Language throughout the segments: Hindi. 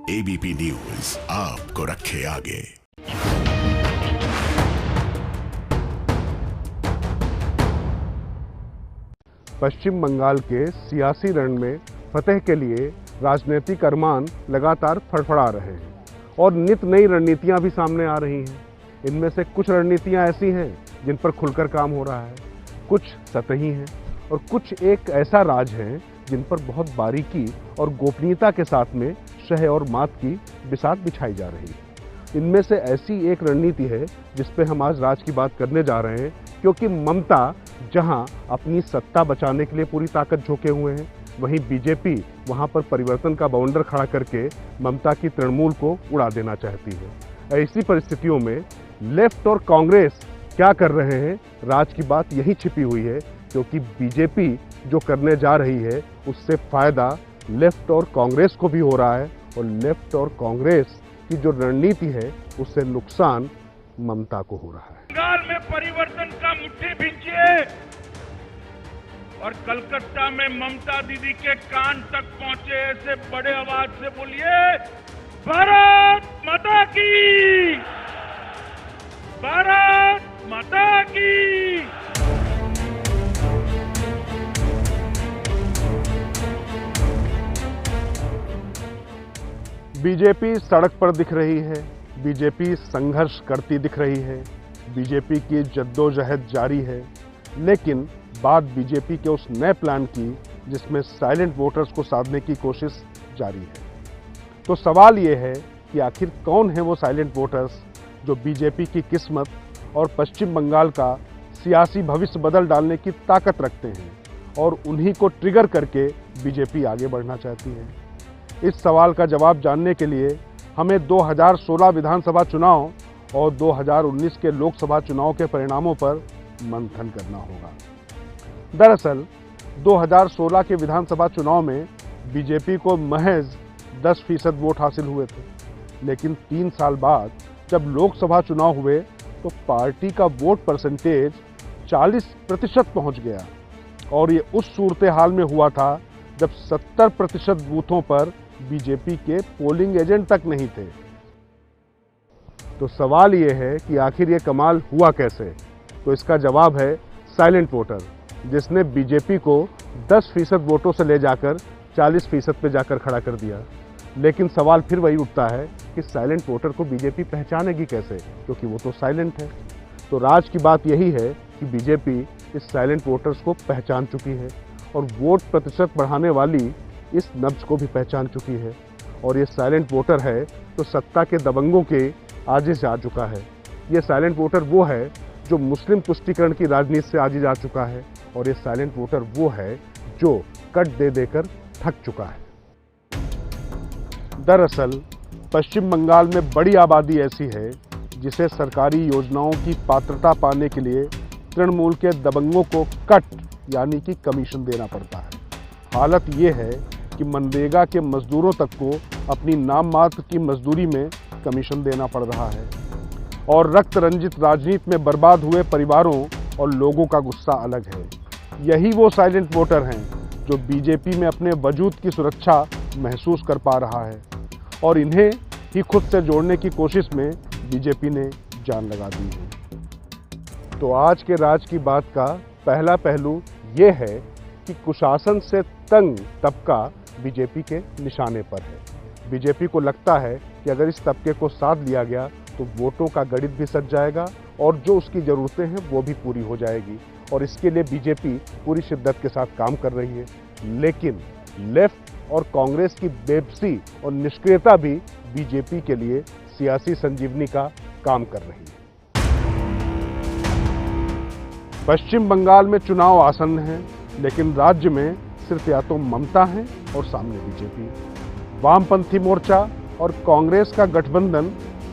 एबीपी न्यूज आपको रखे आगे। पश्चिम बंगाल के सियासी रण में फतेह के लिए राजनीतिक अरमान लगातार फड़फड़ा रहे हैं और नित नई रणनीतियां भी सामने आ रही हैं। इनमें से कुछ रणनीतियां ऐसी हैं जिन पर खुलकर काम हो रहा है, कुछ सतही हैं और कुछ एक ऐसा राज है जिन पर बहुत बारीकी और गोपनीयता के साथ में शह और मात की बिसात बिछाई जा रही है। इनमें से ऐसी एक रणनीति है जिस पे हम आज राज की बात करने जा रहे हैं, क्योंकि ममता जहां अपनी सत्ता बचाने के लिए पूरी ताकत झोंके हुए हैं, वहीं बीजेपी वहां पर परिवर्तन का बाउंडर खड़ा करके ममता की तृणमूल को उड़ा देना चाहती है। ऐसी परिस्थितियों में लेफ्ट और कांग्रेस क्या कर रहे हैं, राज की बात यही छिपी हुई है, क्योंकि बीजेपी जो करने जा रही है उससे फायदा लेफ्ट और कांग्रेस को भी हो रहा है और लेफ्ट और कांग्रेस की जो रणनीति है उससे नुकसान ममता को हो रहा है। बंगाल में परिवर्तन का मुट्ठी भींचिए और कलकत्ता में ममता दीदी के कान तक पहुंचे ऐसे बड़े आवाज से बोलिए, भारत माता की, भारत माता की। बीजेपी सड़क पर दिख रही है, बीजेपी संघर्ष करती दिख रही है, बीजेपी की जद्दोजहद जारी है, लेकिन बात बीजेपी के उस नए प्लान की जिसमें साइलेंट वोटर्स को साधने की कोशिश जारी है। तो सवाल ये है कि आखिर कौन है वो साइलेंट वोटर्स जो बीजेपी की किस्मत और पश्चिम बंगाल का सियासी भविष्य बदल डालने की ताकत रखते हैं और उन्हीं को ट्रिगर करके बीजेपी आगे बढ़ना चाहती है। इस सवाल का जवाब जानने के लिए हमें 2016 विधानसभा चुनाव और 2019 के लोकसभा चुनाव के परिणामों पर मंथन करना होगा। दरअसल 2016 के विधानसभा चुनाव में बीजेपी को महज 10% वोट हासिल हुए थे, लेकिन 3 साल बाद जब लोकसभा चुनाव हुए तो पार्टी का वोट परसेंटेज 40% पहुंच गया और ये उस सूरत हाल में हुआ था जब 70% बूथों पर बीजेपी के पोलिंग एजेंट तक नहीं थे। तो सवाल ये है कि आखिर ये कमाल हुआ कैसे? तो इसका जवाब है साइलेंट वोटर, जिसने बीजेपी को 10% वोटों से ले जाकर 40% पे जाकर खड़ा कर दिया। लेकिन सवाल फिर वही उठता है कि साइलेंट वोटर को बीजेपी पहचानेगी कैसे, क्योंकि वो तो साइलेंट है। तो राज की बात यही है कि बीजेपी इस साइलेंट वोटर्स को पहचान चुकी है और वोट प्रतिशत बढ़ाने वाली इस नब्ज को भी पहचान चुकी है। और ये साइलेंट वोटर है तो सत्ता के दबंगों के आजिज़ आ चुका है। ये साइलेंट वोटर वो है जो मुस्लिम तुष्टीकरण की राजनीति से आजिज़ आ चुका है और ये साइलेंट वोटर वो है जो कट दे देकर थक चुका है। दरअसल पश्चिम बंगाल में बड़ी आबादी ऐसी है जिसे सरकारी योजनाओं की पात्रता पाने के लिए तृणमूल के दबंगों को कट यानी कि कमीशन देना पड़ता है। हालत ये है कि मनरेगा के मजदूरों तक को अपनी नाम मात्र की मजदूरी में कमीशन देना पड़ रहा है और रक्त रंजित राजनीति में बर्बाद हुए परिवारों और लोगों का गुस्सा अलग है। यही वो साइलेंट वोटर हैं जो बीजेपी में अपने वजूद की सुरक्षा महसूस कर पा रहा है और इन्हें ही खुद से जोड़ने की कोशिश में बीजेपी ने जान लगा दी है। तो आज के राज की बात का पहला पहलू ये है कि कुशासन से तंग तबका बीजेपी के निशाने पर है। बीजेपी को लगता है कि अगर इस तबके को साध लिया गया तो वोटों का गणित भी सज जाएगा और जो उसकी ज़रूरतें हैं वो भी पूरी हो जाएगी और इसके लिए बीजेपी पूरी शिद्दत के साथ काम कर रही है। लेकिन लेफ्ट और कांग्रेस की बेबसी और निष्क्रियता भी बीजेपी के लिए सियासी संजीवनी का काम कर रही है। पश्चिम बंगाल में चुनाव आसन्न है, लेकिन राज्य में सिर्फ या तो ममता है और सामने बीजेपी। वामपंथी मोर्चा और कांग्रेस का गठबंधन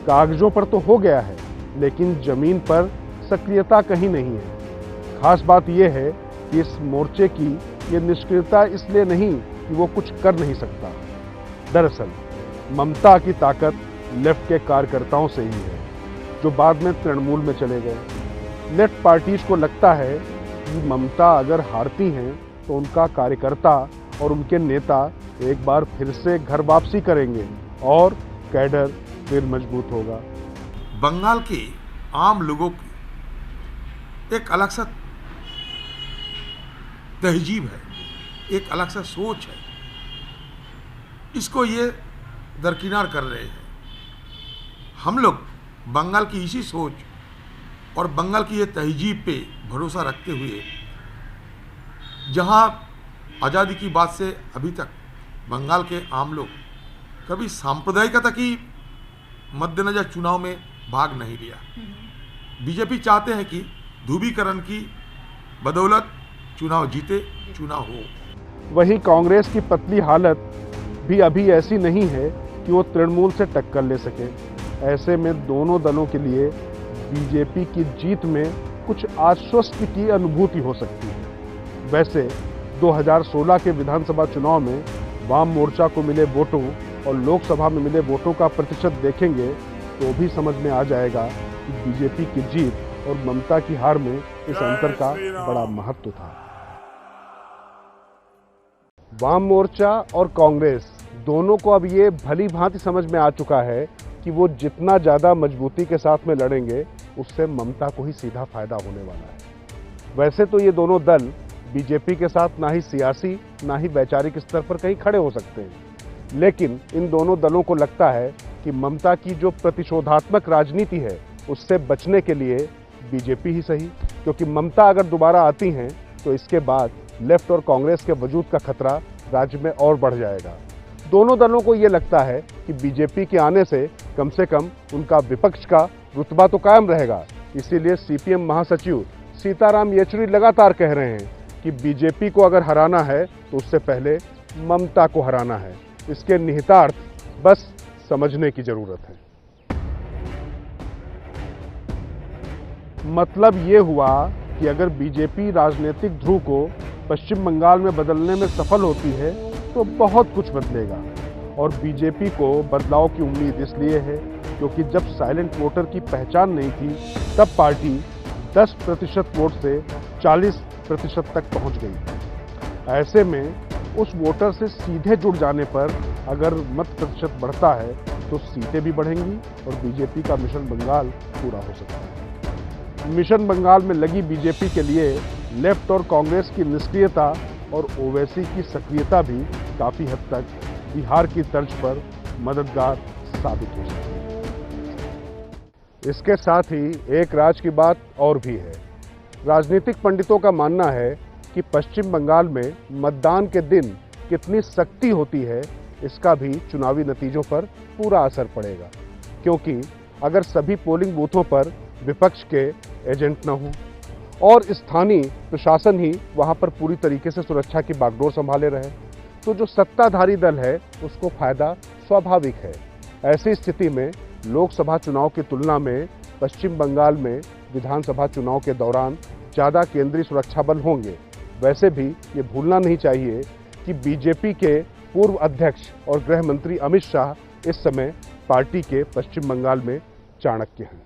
कागजों पर तो हो गया है, लेकिन जमीन पर सक्रियता कहीं नहीं है। खास बात यह है कि इस मोर्चे की ये निष्क्रियता इसलिए नहीं कि वो कुछ कर नहीं सकता। दरअसल ममता की ताकत लेफ्ट के कार्यकर्ताओं से ही है, जो बाद में तृणमूल में चले गए। लेफ्ट पार्टीज को लगता है कि ममता अगर हारती हैं तो उनका कार्यकर्ता और उनके नेता एक बार फिर से घर वापसी करेंगे और कैडर फिर मजबूत होगा। बंगाल के आम लोगों की एक अलग सा तहजीब है, एक अलग सा सोच है, इसको ये दरकिनार कर रहे हैं। हम लोग बंगाल की इसी सोच और बंगाल की ये तहजीब पे भरोसा रखते हुए, जहां आज़ादी की बात से अभी तक बंगाल के आम लोग कभी सांप्रदायिकता की मद्देनजर चुनाव में भाग नहीं लिया। बीजेपी चाहते हैं कि ध्रुवीकरण की बदौलत चुनाव जीते, चुनाव हो। वहीं कांग्रेस की पतली हालत भी अभी ऐसी नहीं है कि वो तृणमूल से टक्कर ले सके। ऐसे में दोनों दलों के लिए बीजेपी की जीत में कुछ आश्वस्त की अनुभूति हो सकती है। वैसे 2016 के विधानसभा चुनाव में वाम मोर्चा को मिले वोटों और लोकसभा में मिले वोटों का प्रतिशत देखेंगे तो भी समझ में आ जाएगा कि बीजेपी की जीत और ममता की हार में इस अंतर का बड़ा महत्व था। वाम मोर्चा और कांग्रेस दोनों को अब ये भली भांति समझ में आ चुका है कि वो जितना ज्यादा मजबूती के साथ में लड़ेंगे उससे ममता को ही सीधा फायदा होने वाला है। वैसे तो ये दोनों दल बीजेपी के साथ ना ही सियासी ना ही वैचारिक स्तर पर कहीं खड़े हो सकते हैं, लेकिन इन दोनों दलों को लगता है कि ममता की जो प्रतिशोधात्मक राजनीति है उससे बचने के लिए बीजेपी ही सही, क्योंकि ममता अगर दोबारा आती हैं तो इसके बाद लेफ्ट और कांग्रेस के वजूद का खतरा राज्य में और बढ़ जाएगा। दोनों दलों को ये लगता है कि बीजेपी के आने से कम उनका विपक्ष का रुतबा तो कायम रहेगा। इसीलिए सीपीएम महासचिव सीताराम येचुरी लगातार कह रहे हैं कि बीजेपी को अगर हराना है तो उससे पहले ममता को हराना है। इसके निहितार्थ बस समझने की जरूरत है। मतलब ये हुआ कि अगर बीजेपी राजनीतिक ध्रुव को पश्चिम बंगाल में बदलने में सफल होती है तो बहुत कुछ बदलेगा। और बीजेपी को बदलाव की उम्मीद इसलिए है क्योंकि जब साइलेंट वोटर की पहचान नहीं थी तब पार्टी 10% वोट से 40% तक पहुंच गई। ऐसे में उस वोटर से सीधे जुड़ जाने पर अगर मत प्रतिशत बढ़ता है तो सीटें भी बढ़ेंगी और बीजेपी का मिशन बंगाल पूरा हो सकता है। मिशन बंगाल में लगी बीजेपी के लिए लेफ्ट और कांग्रेस की निष्क्रियता और ओवैसी की सक्रियता भी काफी हद तक बिहार की तर्ज पर मददगार साबित हो सकती है। इसके साथ ही एक राज की बात और भी है। राजनीतिक पंडितों का मानना है कि पश्चिम बंगाल में मतदान के दिन कितनी सख्ती होती है इसका भी चुनावी नतीजों पर पूरा असर पड़ेगा, क्योंकि अगर सभी पोलिंग बूथों पर विपक्ष के एजेंट न हों और स्थानीय प्रशासन ही वहां पर पूरी तरीके से सुरक्षा की बागडोर संभाले रहे तो जो सत्ताधारी दल है उसको फायदा स्वाभाविक है। ऐसी स्थिति में लोकसभा चुनाव की तुलना में पश्चिम बंगाल में विधानसभा चुनाव के दौरान ज्यादा केंद्रीय सुरक्षा बल होंगे। वैसे भी ये भूलना नहीं चाहिए कि बीजेपी के पूर्व अध्यक्ष और गृह मंत्री अमित शाह इस समय पार्टी के पश्चिम बंगाल में चाणक्य हैं।